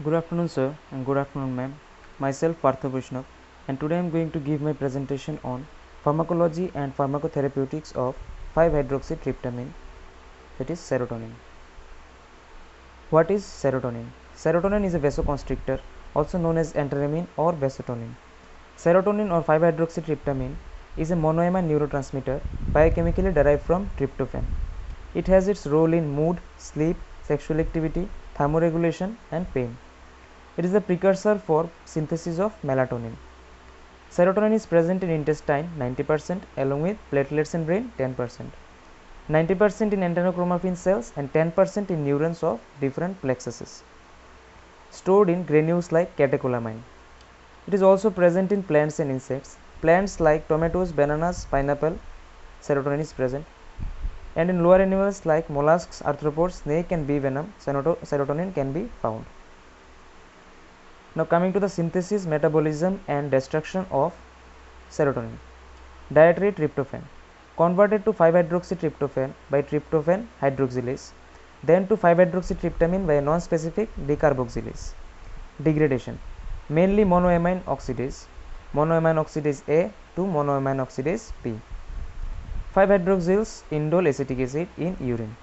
Good afternoon, sir, and good afternoon, ma'am. Myself, Partha Vaishnav, and today I am going to give my presentation on pharmacology and pharmacotherapeutics of 5-hydroxytryptamine, that is serotonin. What is serotonin? Serotonin is a vasoconstrictor, also known as anthramine or vasotonin. Serotonin or 5-hydroxytryptamine is a monoamine neurotransmitter biochemically derived from tryptophan. It has its role in mood, sleep, sexual activity, thermoregulation, and pain. It is the precursor for synthesis of melatonin. Serotonin is present in intestine 90% along with platelets and brain 10%. 90% in enterochromaffin cells and 10% in neurons of different plexuses. Stored in granules like catecholamine. It is also present in plants and insects. Plants like tomatoes, bananas, pineapple, serotonin is present. And in lower animals like mollusks, arthropods, snake and bee venom, serotonin can be found. Now coming to the synthesis, metabolism and destruction of serotonin. Dietary tryptophan converted to 5-hydroxytryptophan by tryptophan hydroxylase, then to 5-hydroxytryptamine by a non-specific decarboxylase. Degradation mainly monoamine oxidase, monoamine oxidase A to monoamine oxidase P. 5-hydroxyls indole acetic acid in urine.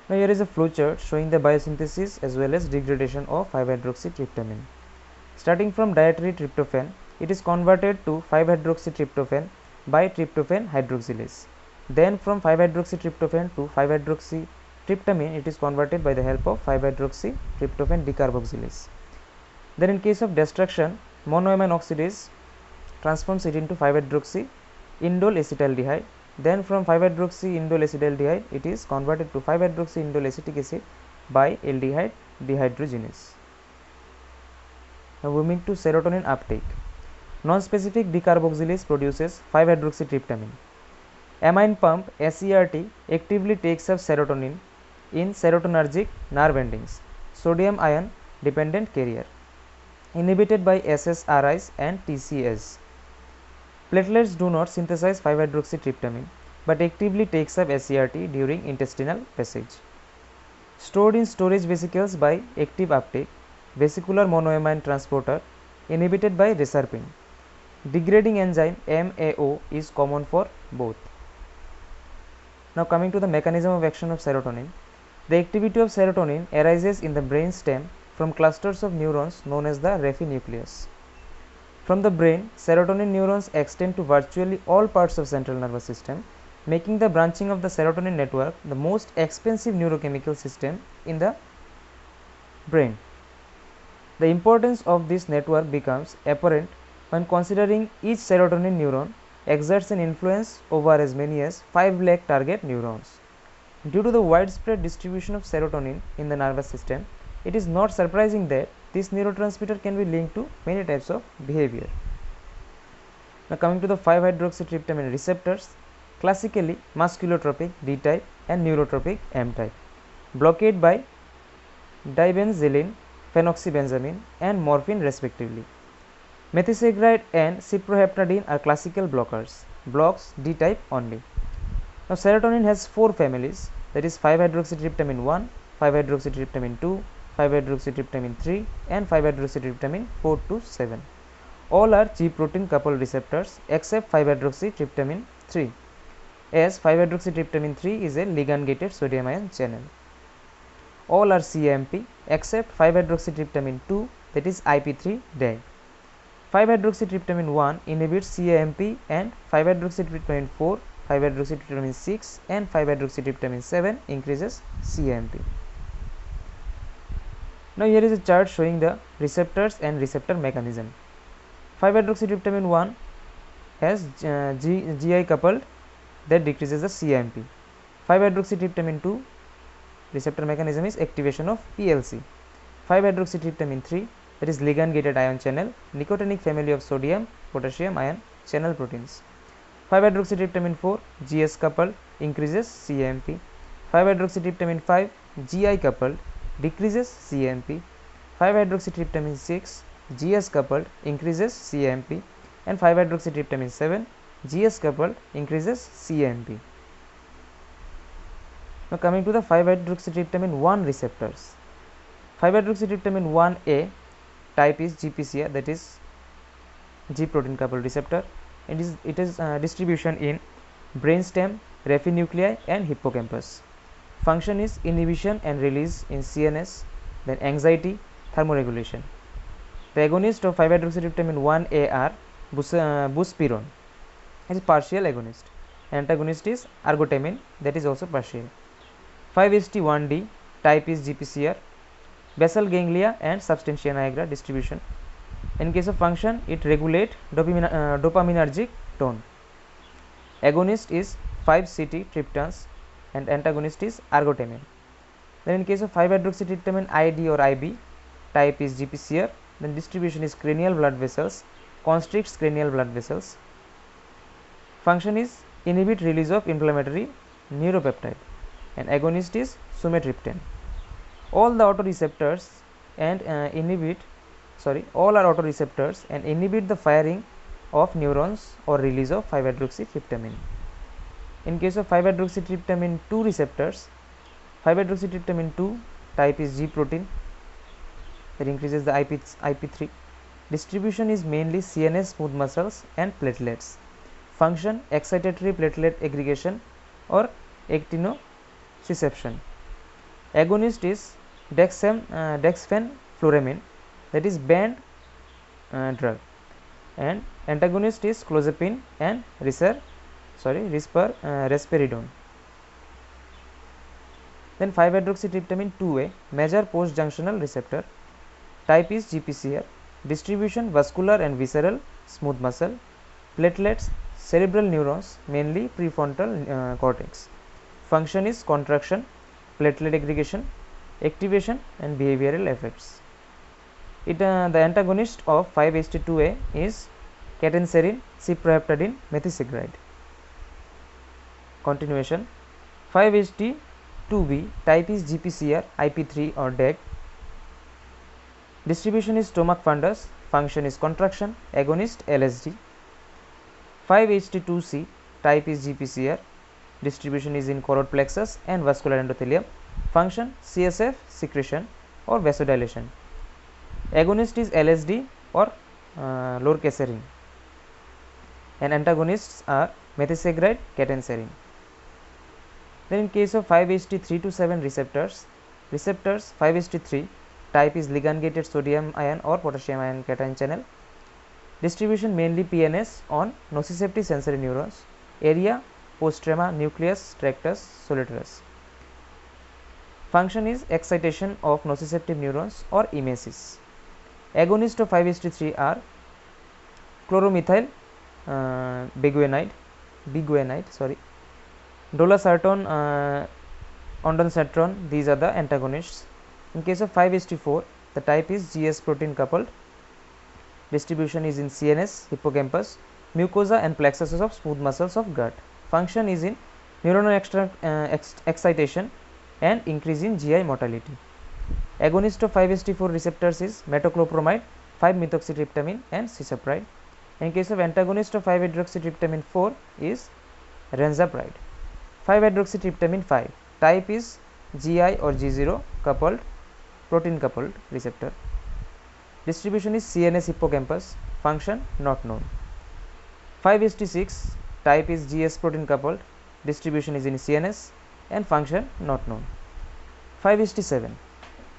Now here is a flowchart showing the biosynthesis as well as degradation of 5-hydroxytryptamine. Starting from dietary tryptophan, it is converted to 5-hydroxytryptophan by tryptophan hydroxylase. Then from 5-hydroxytryptophan to 5-hydroxytryptamine, it is converted by the help of 5-hydroxytryptophan decarboxylase. Then in case of destruction, monoamine oxidase transforms it into 5-hydroxy indole acetaldehyde. Then from 5-hydroxy indole acetaldehyde, it is converted to 5-hydroxy indole acetic acid by aldehyde dehydrogenase. Now moving to serotonin uptake. Non-specific decarboxylase produces 5-hydroxytryptamine. Amine pump SERT actively takes up serotonin in serotonergic nerve endings, sodium ion dependent carrier, inhibited by SSRIs and TCS. Platelets do not synthesize 5-hydroxytryptamine but actively takes up SERT during intestinal passage. Stored in storage vesicles by active uptake, vesicular monoamine transporter inhibited by reserpine. Degrading enzyme MAO is common for both. Now coming to the mechanism of action of serotonin. The activity of serotonin arises in the brain stem from clusters of neurons known as the Raphe nucleus. From the brain, serotonin neurons extend to virtually all parts of central nervous system, making the branching of the serotonin network the most expensive neurochemical system in the brain. The importance of this network becomes apparent when considering each serotonin neuron exerts an influence over as many as 5 lakh target neurons. Due to the widespread distribution of serotonin in the nervous system, it is not surprising that this neurotransmitter can be linked to many types of behavior. Now coming to the 5-hydroxytryptamine receptors, classically musculotropic D type and neurotropic M type, blockade by dibenzyl, phenoxybenzamine and morphine respectively. Methisegride and cyproheptadine are classical blockers, blocks D type only. Now serotonin has 4 families, that is 5-hydroxytryptamine 1, 5-hydroxytryptamine 2, 5-hydroxytryptamine 3 and 5-hydroxytryptamine 4 to 7. All are G protein coupled receptors except 5-hydroxytryptamine 3, as 5-hydroxytryptamine 3 is a ligand gated sodium ion channel. All are CAMP except 5-hydroxytryptamine 2, that is IP3 DAG. 5-hydroxytryptamine 1 inhibits CAMP and 5-hydroxytryptamine 4, 5-hydroxytryptamine 6 and 5-hydroxytryptamine 7 increases CAMP. Now here is a chart showing the receptors and receptor mechanism. 5-hydroxytryptamine 1 has GI coupled, that decreases the CAMP. 5-hydroxytryptamine 2 receptor mechanism is activation of PLC. 5-hydroxytryptamine 3, that is ligand gated ion channel, nicotinic family of sodium potassium ion channel proteins. 5-hydroxytryptamine 4 GS coupled increases CAMP. 5-hydroxytryptamine 5 GI coupled decreases CAMP. 5-hydroxytryptamine 6 GS coupled increases CAMP and 5-hydroxytryptamine 7 GS coupled increases CAMP. Now coming to the 5-hydroxytryptamine 1 receptors. 5-hydroxytryptamine 1A type is GPCR, that is G protein coupled receptor. It is distribution in brainstem, raphe and hippocampus. Function is inhibition and release in CNS, then anxiety, thermoregulation. The agonist of 5-hydroxytryptamine 1A are buspirone, is partial agonist. Antagonist is ergotamine, that is also partial. 5-HT1D type is GPCR, basal ganglia and substantia nigra distribution. In case of function, it regulate dopaminergic tone. Agonist is 5-CT tryptans and antagonist is ergotamine. Then in case of 5-hydroxytryptamine ID or IB type is GPCR, then distribution is cranial blood vessels, constricts cranial blood vessels. Function is inhibit release of inflammatory neuropeptide and agonist is sumatriptan. All are autoreceptors and inhibit the firing of neurons or release of 5-hydroxytryptamine. In case of 5-hydroxytryptamine 2 receptors, 5-hydroxytryptamine 2 type is G protein, that increases the IP3. Distribution is mainly CNS, smooth muscles and platelets. Function excitatory platelet aggregation or actinoreception. Agonist is dexfenfluramine, that is banned drug, and antagonist is clozapine and risperidone. Then 5-hydroxytryptamine 2A major post-junctional receptor type is GPCR. Distribution vascular and visceral, smooth muscle, platelets, cerebral neurons, mainly prefrontal cortex. Function is contraction, platelet aggregation, activation and behavioral effects. The antagonist of 5-HT2A is catenserin, cyproheptadine, methisegride. Continuation. 5-HT2B type is GPCR, IP3 or DEG. Distribution is stomach fundus. Function is contraction. Agonist LSD. 5-HT2C type is GPCR. Distribution is in choroid plexus and vascular endothelium. Function CSF secretion or vasodilation. Agonist is LSD or lorcaserin, and antagonists are methisegride, catenserin. Then in case of 5-HT3 to 7 receptors 5-HT3 type is ligand gated sodium ion or potassium ion cation channel. Distribution mainly PNS on nociceptive sensory neurons, area postrema nucleus tractus solitarius. Function is excitation of nociceptive neurons or emesis. Agonist of 5-HT3 are chloromethyl biguanide, dolasertone, ondansetron. These are the antagonists. In case of 5-HT4, the type is GS protein coupled. Distribution is in CNS, hippocampus, mucosa and plexuses of smooth muscles of gut. Function is in neuronal excitation and increase in GI motility. Agonist of 5-HT4 receptors is metoclopramide, 5-methoxytryptamine and cisapride. In case of antagonist of 5-hydroxytryptamine 4 is renzapride. 5-hydroxytryptamine 5 type is GI or G0 coupled, protein coupled receptor. Distribution is CNS, hippocampus. Function not known. 5-HT6 type is GS protein coupled. Distribution is in CNS and function not known. 5-HT7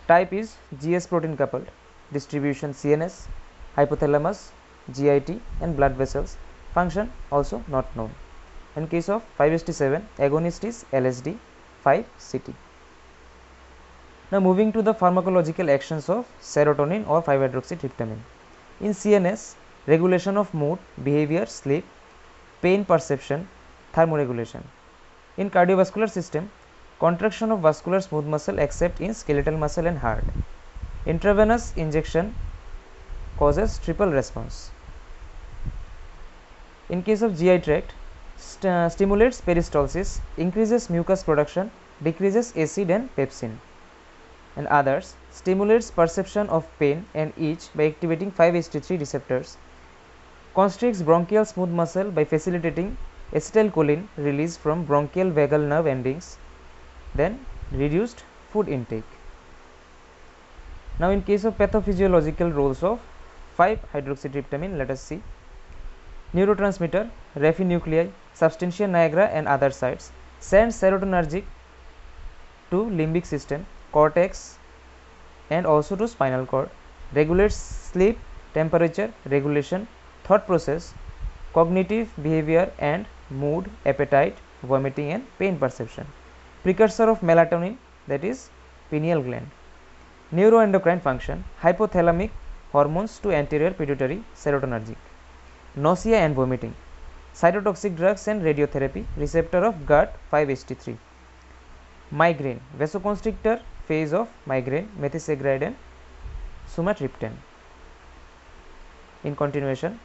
type is GS protein coupled. Distribution CNS, hypothalamus, GIT and blood vessels. Function also not known. In case of 5-HT7, agonist is LSD, 5-CT. Now moving to the pharmacological actions of serotonin or 5-hydroxytryptamine. In CNS, regulation of mood, behavior, sleep, pain perception, thermoregulation. In cardiovascular system, contraction of vascular smooth muscle except in skeletal muscle and heart. Intravenous injection causes triple response. In case of GI tract, stimulates peristalsis, increases mucus production, decreases acid and pepsin. And others, stimulates perception of pain and itch by activating 5-HT3 receptors, constricts bronchial smooth muscle by facilitating acetylcholine release from bronchial vagal nerve endings, then reduced food intake. Now in case of pathophysiological roles of 5-hydroxytryptamine, let us see. Neurotransmitter, Raphe nuclei, substantia nigra and other sites, sends serotonergic to limbic system, cortex and also to spinal cord, regulates sleep, temperature regulation, thought process, cognitive behavior and mood, appetite, vomiting and pain perception. Precursor of melatonin, that is pineal gland. Neuroendocrine function, hypothalamic hormones to anterior pituitary, serotonergic. Nausea and vomiting, cytotoxic drugs and radiotherapy, receptor of GAT5-HT3. Migraine, vasoconstrictor phase of migraine, methisegride and sumatriptan. In continuation,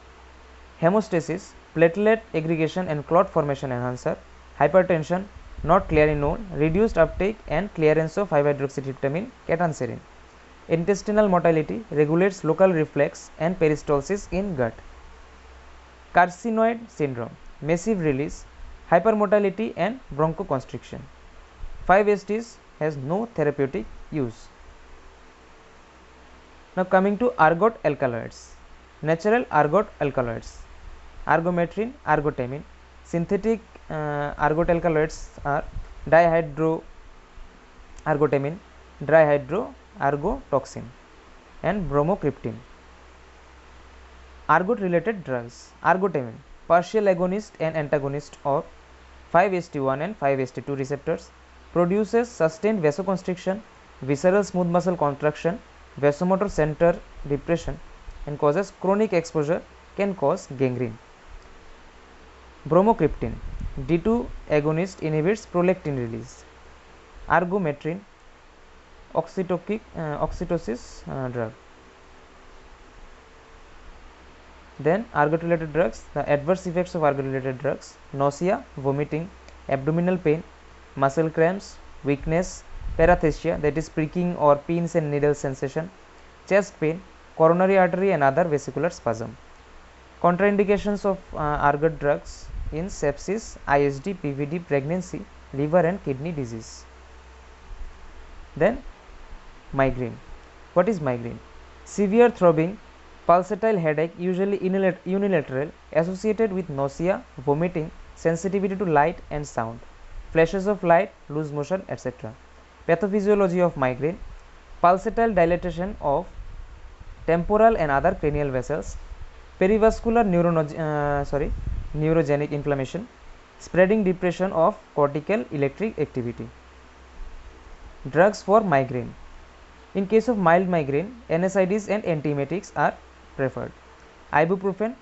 hemostasis, platelet aggregation and clot formation enhancer, hypertension, not clearly known, reduced uptake and clearance of 5-hydroxytryptamine, catanserin. Intestinal motility, regulates local reflex and peristalsis in gut. Carcinoid syndrome, massive release, hypermotility and bronchoconstriction. 5-HTs has no therapeutic use. Now coming to ergot alkaloids, natural ergot alkaloids, ergometrin, ergotamine. Synthetic ergot alkaloids are dihydroergotamine, dihydroergotoxin and bromocriptine. Ergot related drugs, ergotamine, partial agonist and antagonist of 5-HT1 and 5-HT2 receptors, produces sustained vasoconstriction, visceral smooth muscle contraction, vasomotor center depression and causes chronic exposure, can cause gangrene. Bromocriptine, D2 agonist, inhibits prolactin release. Ergometrin, oxytocin drug. Then ergot related drugs, the adverse effects of ergot related drugs, nausea, vomiting, abdominal pain, muscle cramps, weakness, parathesia, that is pricking or pins and needle sensation, chest pain, coronary artery and other vesicular spasm. Contraindications of ergot drugs in sepsis, ISD, PVD, pregnancy, liver and kidney disease. Then migraine. What is migraine? Severe throbbing, pulsatile headache, usually unilateral, associated with nausea, vomiting, sensitivity to light and sound, flashes of light, loose motion, etc. Pathophysiology of migraine, pulsatile dilatation of temporal and other cranial vessels, perivascular neurogenic inflammation, spreading depression of cortical electric activity. Drugs for migraine. In case of mild migraine, NSAIDs and antiemetics are preferred. Ibuprofen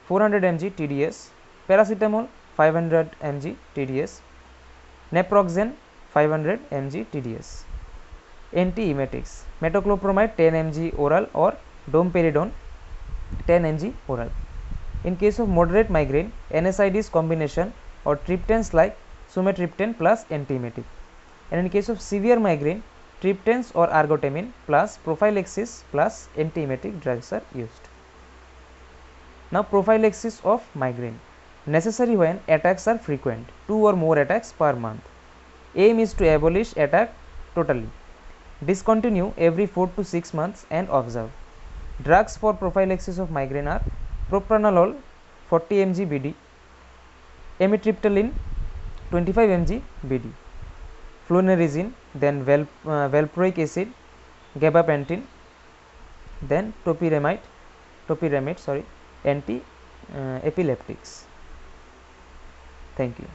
400 mg TDS, paracetamol 500 mg TDS, naproxen 500 mg TDS. Antiemetics, metoclopramide 10 mg oral or domperidone 10 mg oral. In case of moderate migraine, NSAIDs combination or triptans like sumatriptan plus antiemetic. And in case of severe migraine, triptans or ergotamine plus prophylaxis plus antiemetic drugs are used. Now prophylaxis of migraine, necessary when attacks are frequent, 2 or more attacks per month. Aim is to abolish attack totally. Discontinue every 4 to 6 months and observe. Drugs for prophylaxis of migraine are propranolol 40 mg BD, amitriptyline 25 mg BD, flunarizine, then valproic acid, gabapentin, then topiramate, anti epileptics. Thank you.